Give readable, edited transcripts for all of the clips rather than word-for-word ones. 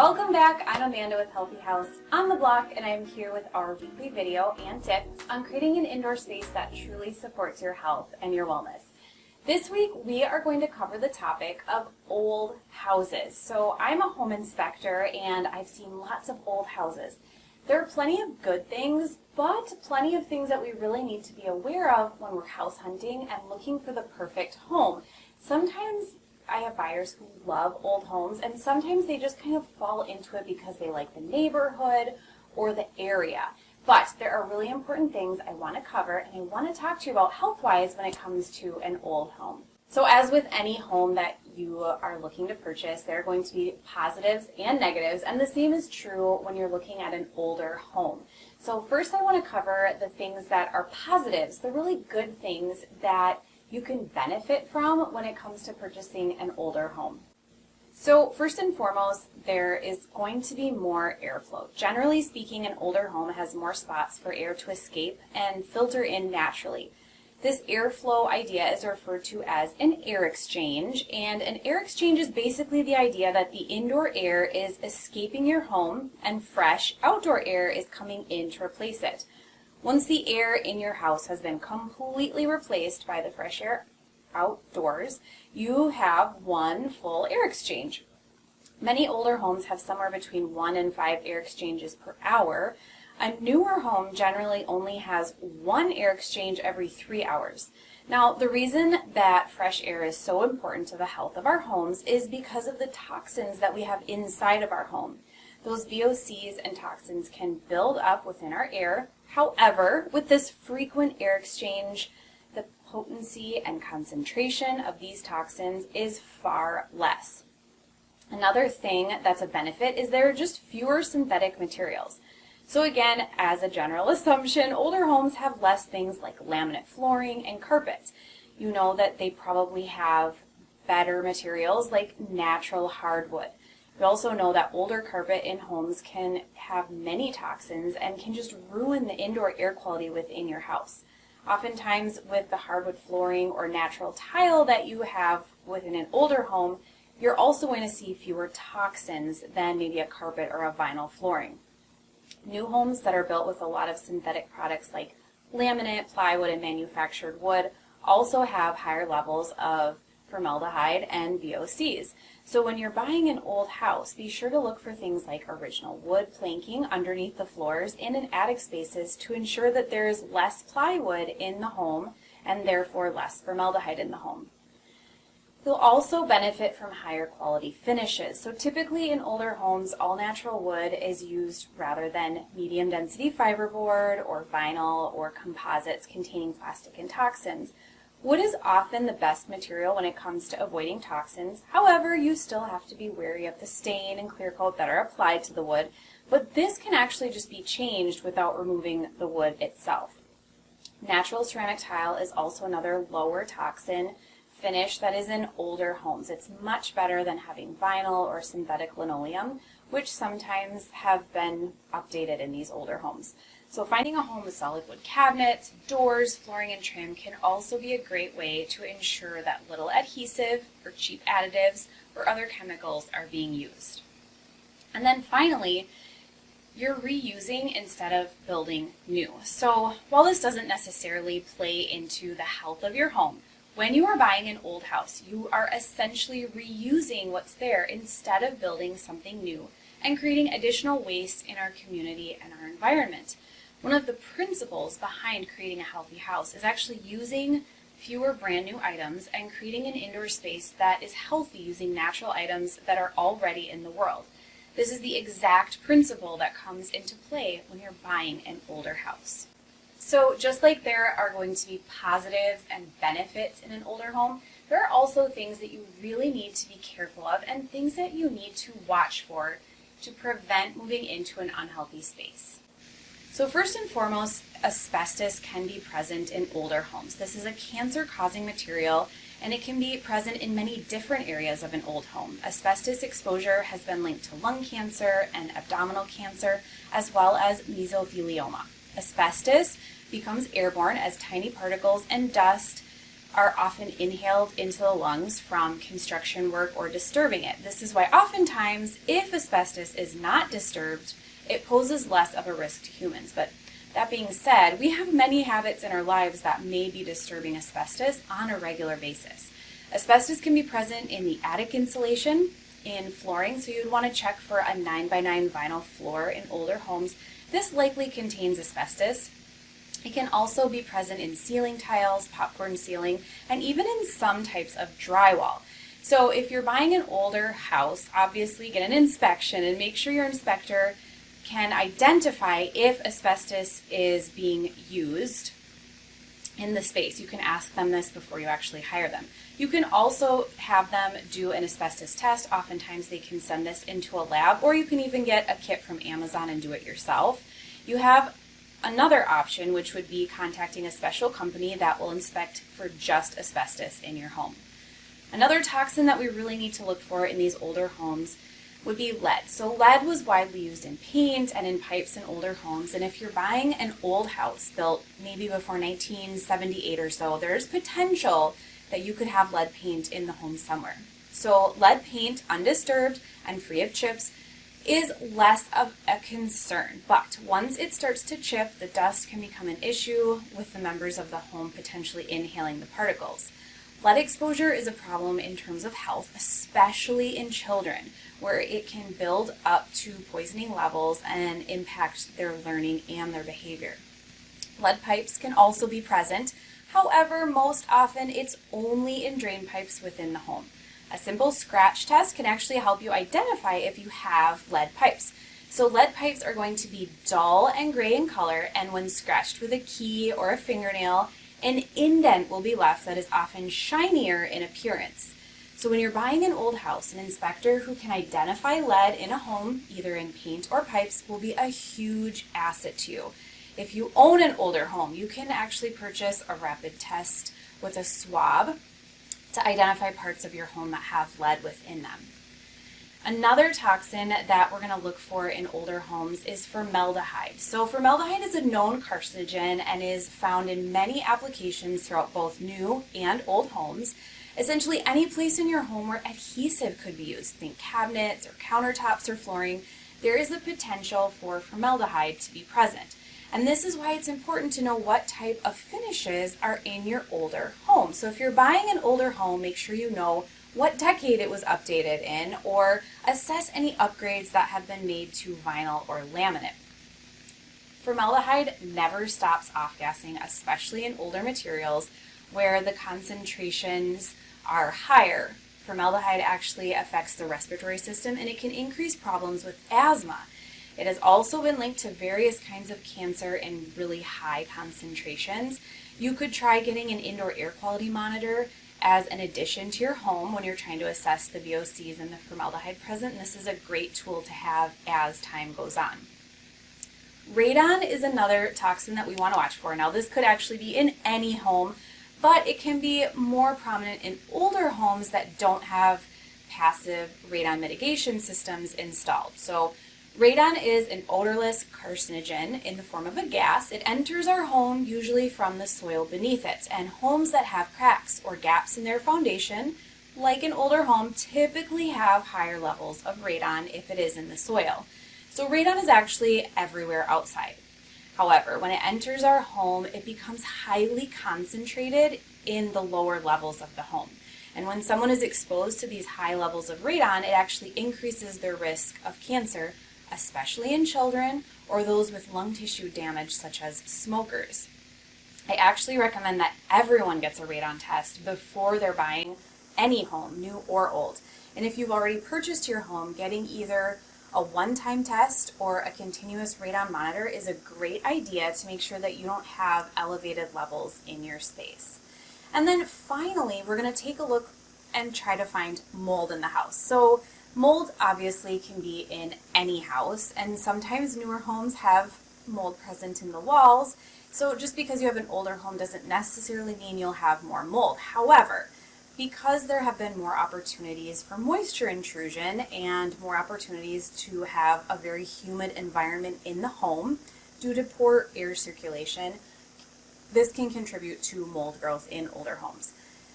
Welcome back. I'm Amanda with Healthy House on the Block, and I'm here with our weekly video and tips on creating an indoor space that truly supports your health and your wellness. This week we are going to cover the topic of old houses. So I'm a home inspector and I've seen lots of old houses. There are plenty of good things, but plenty of things that we really need to be aware of when we're house hunting and looking for the perfect home. Sometimes I have buyers who love old homes, and sometimes they just kind of fall into it because they like the neighborhood or the area. But there are really important things I want to cover and I want to talk to you about health-wise when it comes to an old home. So as with any home that you are looking to purchase, there are going to be positives and negatives, and the same is true when you're looking at an older home. So first I want to cover the things that are positives, the really good things that you can benefit from when it comes to purchasing an older home. So first and foremost, there is going to be more airflow. Generally speaking, an older home has more spots for air to escape and filter in naturally. This airflow idea is referred to as an air exchange, and an air exchange is basically the idea that the indoor air is escaping your home and fresh outdoor air is coming in to replace it. Once the air in your house has been completely replaced by the fresh air outdoors, you have one full air exchange. Many older homes have somewhere between 1 and 5 air exchanges per hour. A newer home generally only has 1 air exchange every 3 hours. Now, the reason that fresh air is so important to the health of our homes is because of the toxins that we have inside of our home. Those VOCs and toxins can build up within our air. However, with this frequent air exchange, the potency and concentration of these toxins is far less. Another thing that's a benefit is there are just fewer synthetic materials. So again, as a general assumption, older homes have less things like laminate flooring and carpets. You know that they probably have better materials like natural hardwood. We also know that older carpet in homes can have many toxins and can just ruin the indoor air quality within your house. Oftentimes with the hardwood flooring or natural tile that you have within an older home, you're also going to see fewer toxins than maybe a carpet or a vinyl flooring. New homes that are built with a lot of synthetic products like laminate, plywood, and manufactured wood also have higher levels of formaldehyde and VOCs. So when you're buying an old house, be sure to look for things like original wood planking underneath the floors and in attic spaces to ensure that there is less plywood in the home and therefore less formaldehyde in the home. You'll also benefit from higher quality finishes. So typically in older homes, all natural wood is used rather than medium density fiberboard or vinyl or composites containing plastic and toxins. Wood is often the best material when it comes to avoiding toxins. However, you still have to be wary of the stain and clear coat that are applied to the wood, but this can actually just be changed without removing the wood itself. Natural ceramic tile is also another lower toxin finish that is in older homes. It's much better than having vinyl or synthetic linoleum, which sometimes have been updated in these older homes. So finding a home with solid wood cabinets, doors, flooring, and trim can also be a great way to ensure that little adhesive or cheap additives or other chemicals are being used. And then finally, you're reusing instead of building new. So while this doesn't necessarily play into the health of your home, when you are buying an old house, you are essentially reusing what's there instead of building something new and creating additional waste in our community and our environment. One of the principles behind creating a healthy house is actually using fewer brand new items and creating an indoor space that is healthy using natural items that are already in the world. This is the exact principle that comes into play when you're buying an older house. So just like there are going to be positives and benefits in an older home, there are also things that you really need to be careful of and things that you need to watch for to prevent moving into an unhealthy space. So first and foremost, asbestos can be present in older homes. This is a cancer-causing material and it can be present in many different areas of an old home. Asbestos exposure has been linked to lung cancer and abdominal cancer, as well as mesothelioma. Asbestos becomes airborne as tiny particles and dust are often inhaled into the lungs from construction work or disturbing it. This is why oftentimes, if asbestos is not disturbed, it poses less of a risk to humans. But that being said, we have many habits in our lives that may be disturbing asbestos on a regular basis. Asbestos can be present in the attic insulation, in flooring, so you'd want to check for a 9x9 vinyl floor in older homes. This likely contains asbestos. It can also be present in ceiling tiles, popcorn ceiling, and even in some types of drywall. So if you're buying an older house, obviously get an inspection and make sure your inspector can identify if asbestos is being used in the space. You can ask them this before you actually hire them. You can also have them do an asbestos test. Oftentimes they can send this into a lab, or you can even get a kit from Amazon and do it yourself. You have another option, which would be contacting a special company that will inspect for just asbestos in your home. Another toxin that we really need to look for in these older homes would be lead. So lead was widely used in paint and in pipes in older homes, and if you're buying an old house built maybe before 1978 or so, there's potential that you could have lead paint in the home somewhere. So lead paint, undisturbed and free of chips, is less of a concern, but once it starts to chip, the dust can become an issue with the members of the home potentially inhaling the particles. Lead exposure is a problem in terms of health, especially in children, where it can build up to poisoning levels and impact their learning and their behavior. Lead pipes can also be present. However, most often it's only in drain pipes within the home. A simple scratch test can actually help you identify if you have lead pipes. So lead pipes are going to be dull and gray in color, and when scratched with a key or a fingernail, an indent will be left that is often shinier in appearance. So when you're buying an old house, an inspector who can identify lead in a home, either in paint or pipes, will be a huge asset to you. If you own an older home, you can actually purchase a rapid test with a swab to identify parts of your home that have lead within them. Another toxin that we're going to look for in older homes is formaldehyde. So formaldehyde is a known carcinogen and is found in many applications throughout both new and old homes. Essentially any place in your home where adhesive could be used, think cabinets or countertops or flooring, there is the potential for formaldehyde to be present. And this is why it's important to know what type of finishes are in your older home. So if you're buying an older home, make sure you know what decade it was updated in, or assess any upgrades that have been made to vinyl or laminate. Formaldehyde never stops off-gassing, especially in older materials where the concentrations are higher. Formaldehyde actually affects the respiratory system, and it can increase problems with asthma. It has also been linked to various kinds of cancer in really high concentrations. You could try getting an indoor air quality monitor as an addition to your home when you're trying to assess the VOCs and the formaldehyde present. And this is a great tool to have as time goes on. Radon is another toxin that we want to watch for. Now this could actually be in any home, but it can be more prominent in older homes that don't have passive radon mitigation systems installed. So radon is an odorless carcinogen in the form of a gas. It enters our home usually from the soil beneath it, and homes that have cracks or gaps in their foundation, like an older home, typically have higher levels of radon if it is in the soil. So radon is actually everywhere outside. However, when it enters our home, it becomes highly concentrated in the lower levels of the home. And when someone is exposed to these high levels of radon, it actually increases their risk of cancer, especially in children or those with lung tissue damage such as smokers. I actually recommend that everyone gets a radon test before they're buying any home, new or old. And if you've already purchased your home, getting either a one-time test or a continuous radon monitor is a great idea to make sure that you don't have elevated levels in your space. And then finally, we're going to take a look and try to find mold in the house. So mold obviously can be in any house, and sometimes newer homes have mold present in the walls. So just because you have an older home doesn't necessarily mean you'll have more mold. However, because there have been more opportunities for moisture intrusion and more opportunities to have a very humid environment in the home due to poor air circulation, this can contribute to mold growth in older homes.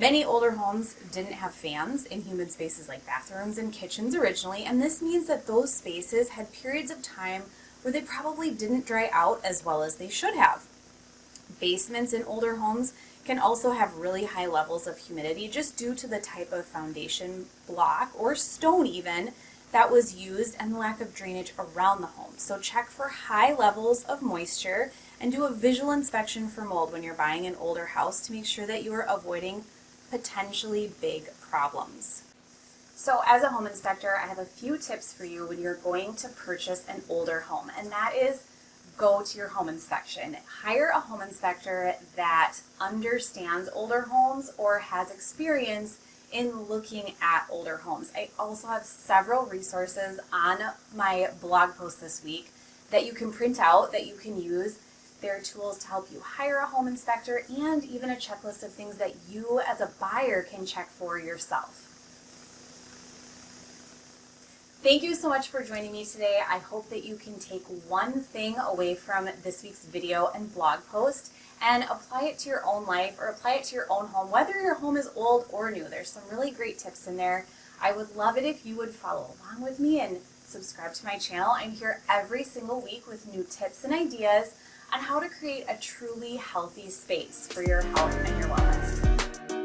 Many older homes didn't have fans in humid spaces like bathrooms and kitchens originally, and this means that those spaces had periods of time where they probably didn't dry out as well as they should have. Basements in older homes can also have really high levels of humidity just due to the type of foundation block or stone even that was used and the lack of drainage around the home. So check for high levels of moisture and do a visual inspection for mold when you're buying an older house to make sure that you are avoiding potentially big problems. So as a home inspector, I have a few tips for you when you're going to purchase an older home, and that is go to your home inspection. Hire a home inspector that understands older homes or has experience in looking at older homes. I also have several resources on my blog post this week that you can print out that you can use. There are tools to help you hire a home inspector and even a checklist of things that you as a buyer can check for yourself. Thank you so much for joining me today. I hope that you can take one thing away from this week's video and blog post and apply it to your own life or apply it to your own home, whether your home is old or new. There's some really great tips in there. I would love it if you would follow along with me and subscribe to my channel. I'm here every single week with new tips and ideas on how to create a truly healthy space for your health and your wellness.